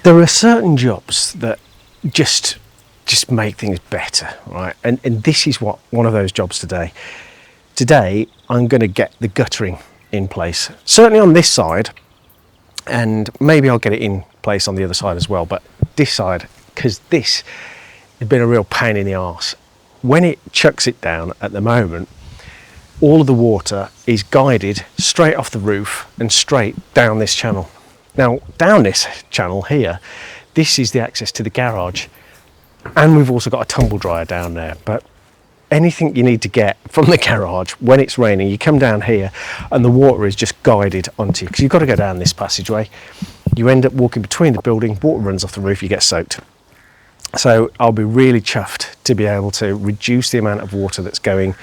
There are certain jobs that just make things better, right? And this is one of those jobs today. Today, I'm going to get the guttering in place, certainly on this side, and maybe I'll get it in place on the other side as well, but this side, because this has been a real pain in the arse. When it chucks it down at the moment, all of the water is guided straight off the roof and straight down this channel. Now, down this channel here, this is the access to the garage, and we've also got a tumble dryer down there. But anything you need to get from the garage when it's raining, you come down here and the water is just guided onto you, because you've got to go down this passageway. You end up walking between the building, water runs off the roof, you get soaked. So I'll be really chuffed to be able to reduce the amount of water that's going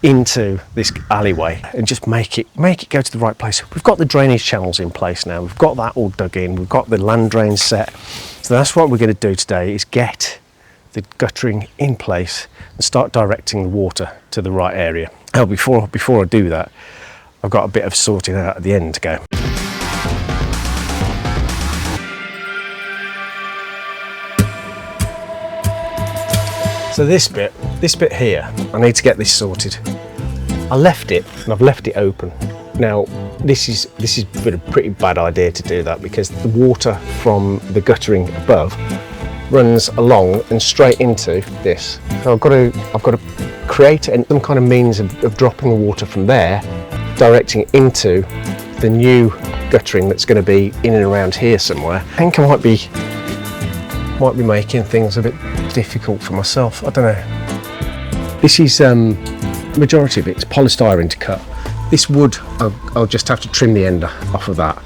into this alleyway and just make it go to the right place. We've got the drainage channels in place now. We've got that all dug in. We've got the land drains set. So that's what we're going to do today, is get the guttering in place and start directing the water to the right area. Oh, before I do that, I've got a bit of sorting out at the end to go. So this bit here, I need to get this sorted. I left it, and I've left it open. Now, this has been a pretty bad idea to do that, because the water from the guttering above runs along and straight into this. So I've got to create some kind of means of dropping the water from there, directing it into the new guttering that's going to be in and around here somewhere. I think I might be making things a bit difficult for myself. I don't know. This is majority of it's polystyrene to cut. This wood, I'll just have to trim the end off of that,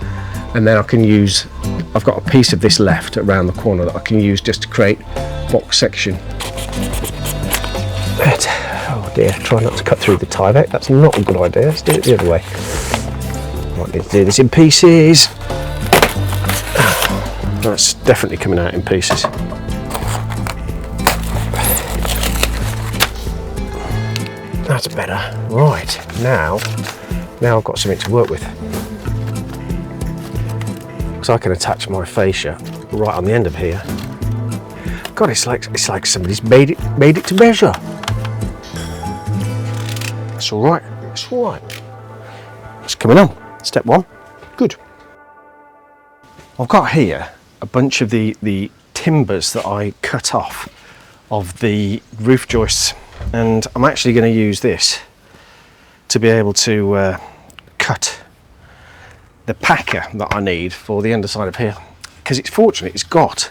and then I can use. I've got a piece of this left around the corner that I can use just to create box section. But, oh dear, try not to cut through the Tyvek. That's not a good idea. Let's do it the other way. Might need to do this in pieces. That's definitely coming out in pieces. That's better. Right, now I've got something to work with. Because I can attach my fascia right on the end of here. God, it's like somebody's made it to measure. It's all right. It's all right. It's coming on. Step one. Good. I've got here a bunch of the timbers that I cut off of the roof joists, and I'm actually going to use this to be able to cut the packer that I need for the underside of here, because it's fortunate it's got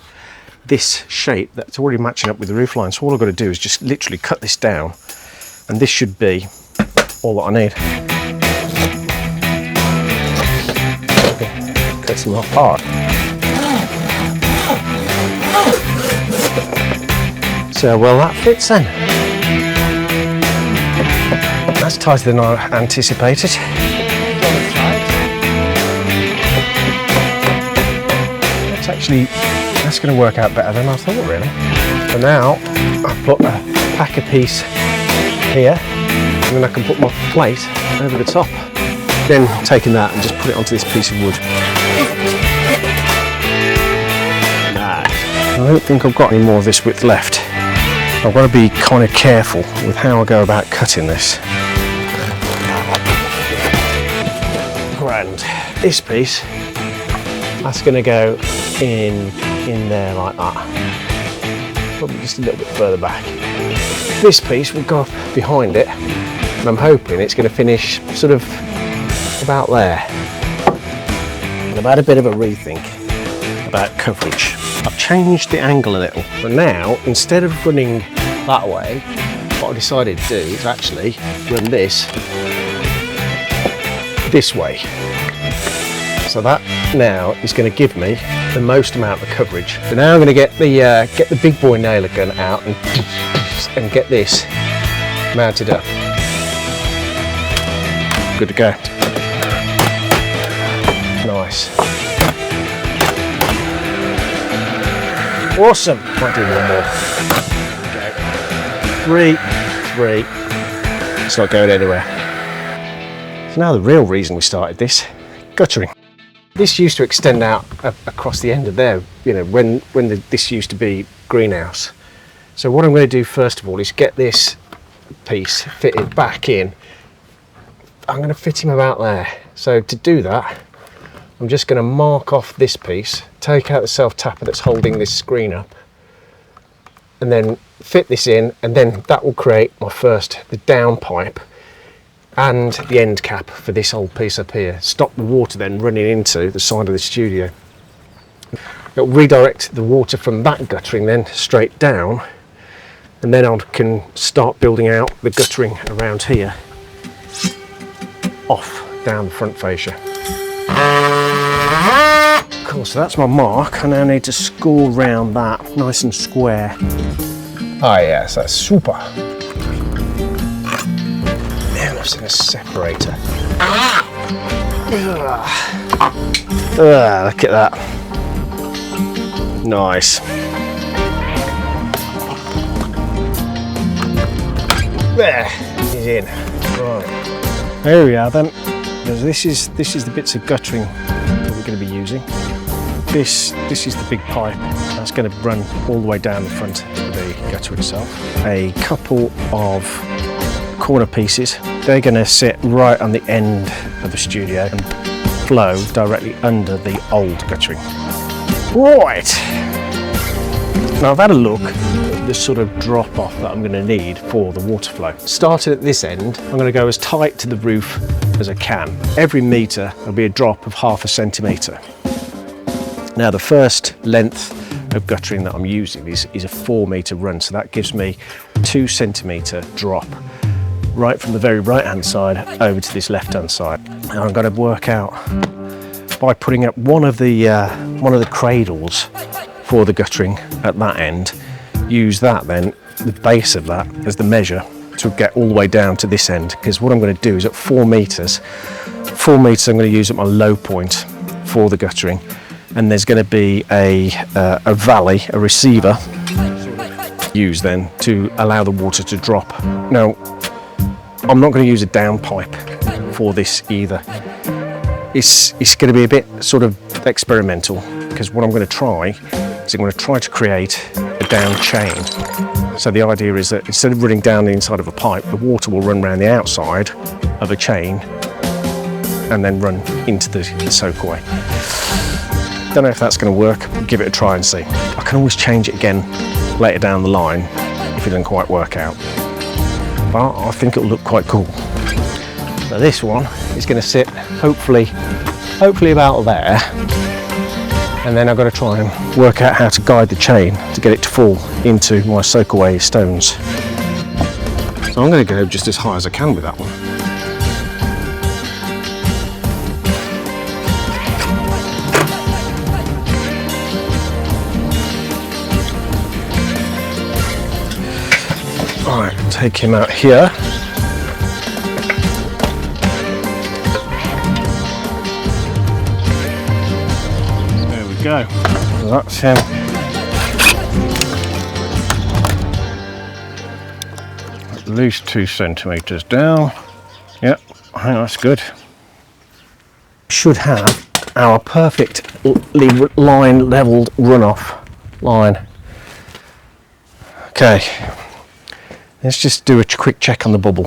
this shape that's already matching up with the roof line. So all I've got to do is just literally cut this down, and this should be all that I need. Cut some off hard. So well that fits then. That's tighter than I anticipated. That's going to work out better than I thought, really. So now I've put a packer piece here, and then I can put my plate over the top. Then taking that and just put it onto this piece of wood. I don't think I've got any more of this width left. I've got to be kind of careful with how I go about cutting this. Grand. This piece, that's going to go in there like that. Probably just a little bit further back. This piece will go up behind it, and I'm hoping it's going to finish sort of about there. And I've had a bit of a rethink about coverage. I've changed the angle a little, but now instead of running that way, what I decided to do is actually run this way. So that now is going to give me the most amount of coverage. So now I'm going to get the big boy nailer gun out and get this mounted up. Good to go. Nice. Awesome. Might do one more. Okay. 3. It's not going anywhere. So now the real reason we started this, guttering. this used to extend out across the end of there, you know, when this used to be greenhouse. So what I'm going to do first of all is get this piece fitted back in. I'm going to fit him about there. So to do that, I'm just going to mark off this piece, take out the self-tapper that's holding this screen up, and then fit this in, and then that will create the down pipe and the end cap for this old piece up here. Stop the water then running into the side of the studio. It'll redirect the water from that guttering then straight down, and then I can start building out the guttering around here off down the front fascia. Cool, so that's my mark. I now need to score round that nice and square. Ah yes, that's super. Now that's in a separator. Look at that. Nice. There, he's in. Right. There we are then. This is the bits of guttering that we're going to be using. This is the big pipe that's going to run all the way down the front of the gutter itself. A couple of corner pieces, they're going to sit right on the end of the studio and flow directly under the old guttering. Right, now I've had a look at the sort of drop off that I'm going to need for the water flow. Starting at this end, I'm going to go as tight to the roof as I can. Every metre there'll be a drop of 0.5 centimetre. Now the first length of guttering that I'm using is a 4 metre run, so that gives me 2 centimetre drop right from the very right hand side over to this left hand side. And I'm going to work out by putting up one of the cradles for the guttering at that end, use that then, the base of that as the measure to get all the way down to this end, because what I'm going to do is at 4 metres I'm going to use at my low point for the guttering, and there's going to be a valley, a receiver used then to allow the water to drop. Now I'm not going to use a down pipe for this either. It's going to be a bit sort of experimental, because what I'm going to try is I'm going to try to create a down chain. So the idea is that instead of running down the inside of a pipe, the water will run around the outside of a chain and then run into the soakaway. Don't know if that's going to work. Give it a try and see. I can always change it again later down the line if it doesn't quite work out. But I think it'll look quite cool. So this one is going to sit hopefully about there, and then I've got to try and work out how to guide the chain to get it to fall into my soakaway stones. So I'm going to go just as high as I can with that one. Right, take him out here. There we go. That's him. At least 2 centimetres down. Yep, I think that's good. Should have our perfectly line levelled runoff line. Okay. Let's just do a quick check on the bubble.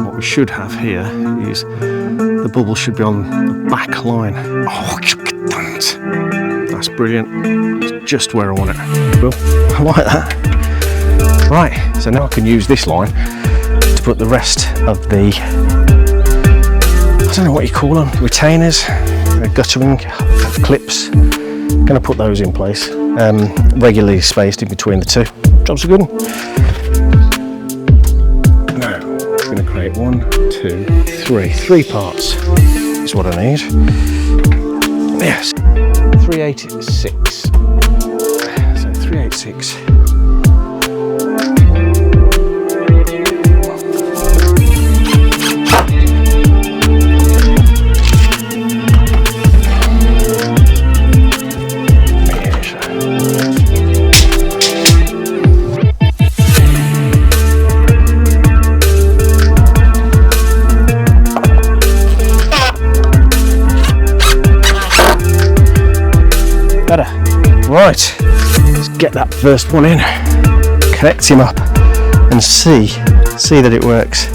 What we should have here is the bubble should be on the back line. Oh, look at that. That's brilliant. It's just where I want it. Well, I like that. Right, so now I can use this line to put the rest of the, I don't know what you call them, retainers, guttering clips. Going to put those in place, regularly spaced in between the two. Jobs are good. Now, I'm going to create 1, 2, 3. 3 parts is what I need. Yes, 386. So 386. better. Right, let's get that first one in, connect him up and see that it works.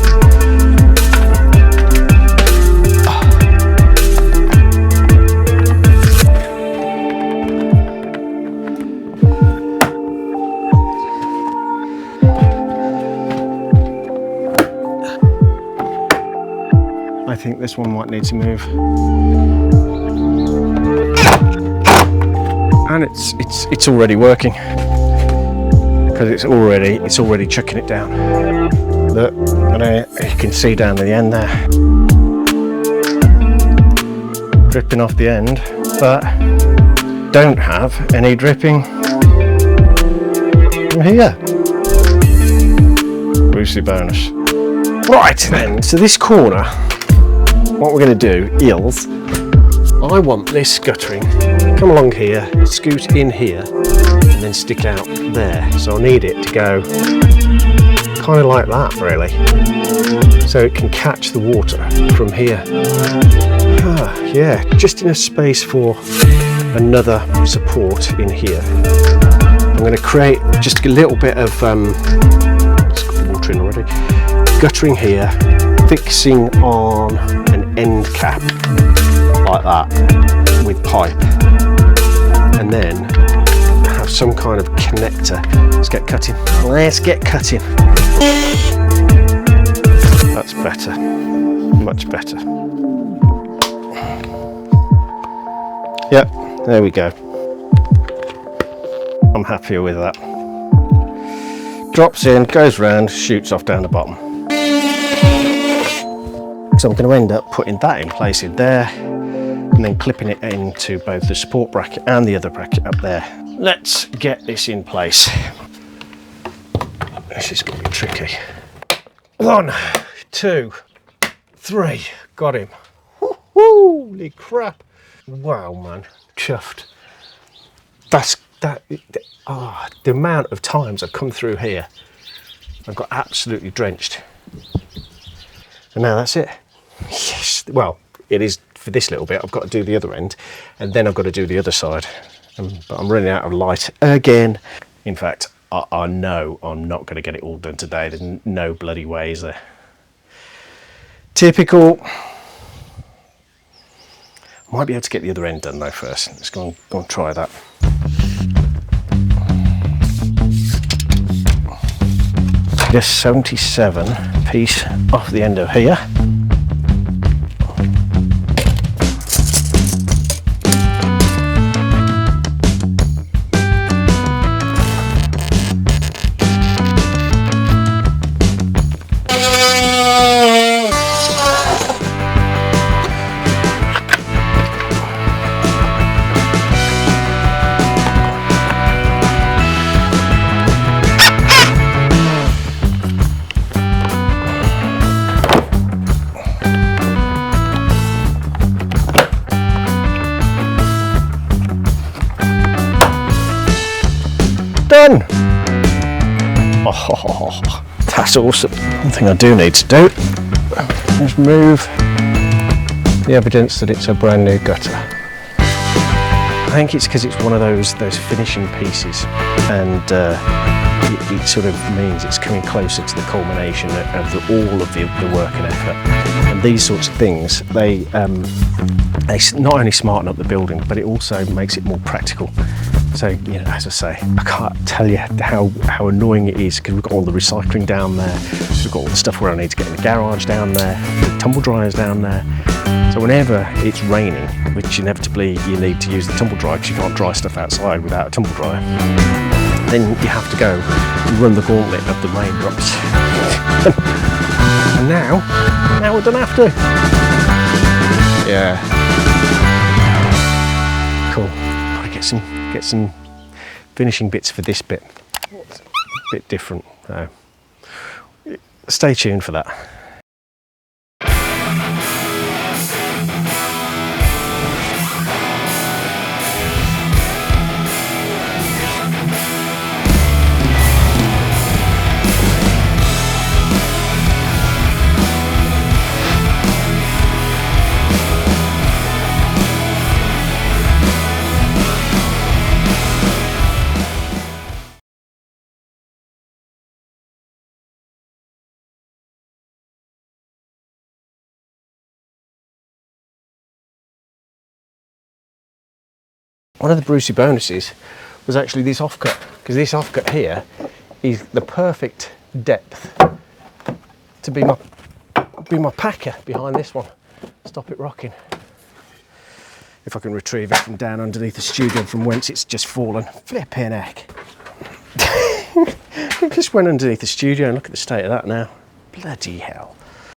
I think this one might need to move. And it's already working because it's already chucking it down. Look, you can see down to the end there, dripping off the end, but don't have any dripping from here. Brucey bonus. Right then, so this corner, what we're going to do is, I want this guttering come along here, scoot in here, and then stick out there. So I need it to go kind of like that, really, so it can catch the water from here. Yeah, just enough space for another support in here. I'm going to create just a little bit of it's got water in already. Guttering here, fixing on an end cap like that with pipe, and then have some kind of connector. Let's get cutting. Let's get cutting. That's better. Much better. Yep, there we go. I'm happier with that. Drops in, goes round, shoots off down the bottom. So I'm going to end up putting that in place in there, and then clipping it into both the support bracket and the other bracket up there. Let's get this in place. This is going to be tricky. 1, 2, 3. Got him. Holy crap. Wow, man. Chuffed. The amount of times I've come through here, I've got absolutely drenched. And now that's it. Yes. Well, it is for this little bit. I've got to do the other end, and then I've got to do the other side. But I'm running out of light again. In fact, I know I'm not going to get it all done today. There's no bloody way, is there? Typical. Might be able to get the other end done though first. Let's go and try that. Just 77 piece off the end of here. Done! Oh, that's awesome. One thing I do need to do is move the evidence that it's a brand new gutter. I think it's because it's one of those finishing pieces, and it sort of means it's coming closer to the culmination of all of the work and effort. And these sorts of things, they not only smarten up the building, but it also makes it more practical. So, you know, as I say, I can't tell you how annoying it is, because we've got all the recycling down there, we've got all the stuff where I need to get in the garage down there, the tumble dryers down there. So whenever it's raining, which inevitably you need to use the tumble dryer because you can't dry stuff outside without a tumble dryer, then you have to go and run the gauntlet of the raindrops. And now we don't have to. Yeah. Cool. I get some finishing bits for this bit. It's a bit different. So stay tuned for that. one of the Brucey bonuses was actually this offcut, because this offcut here is the perfect depth to be my packer behind this one. Stop it rocking. If I can retrieve it from down underneath the studio from whence it's just fallen. Flipping heck. It just went underneath the studio and look at the state of that now. Bloody hell.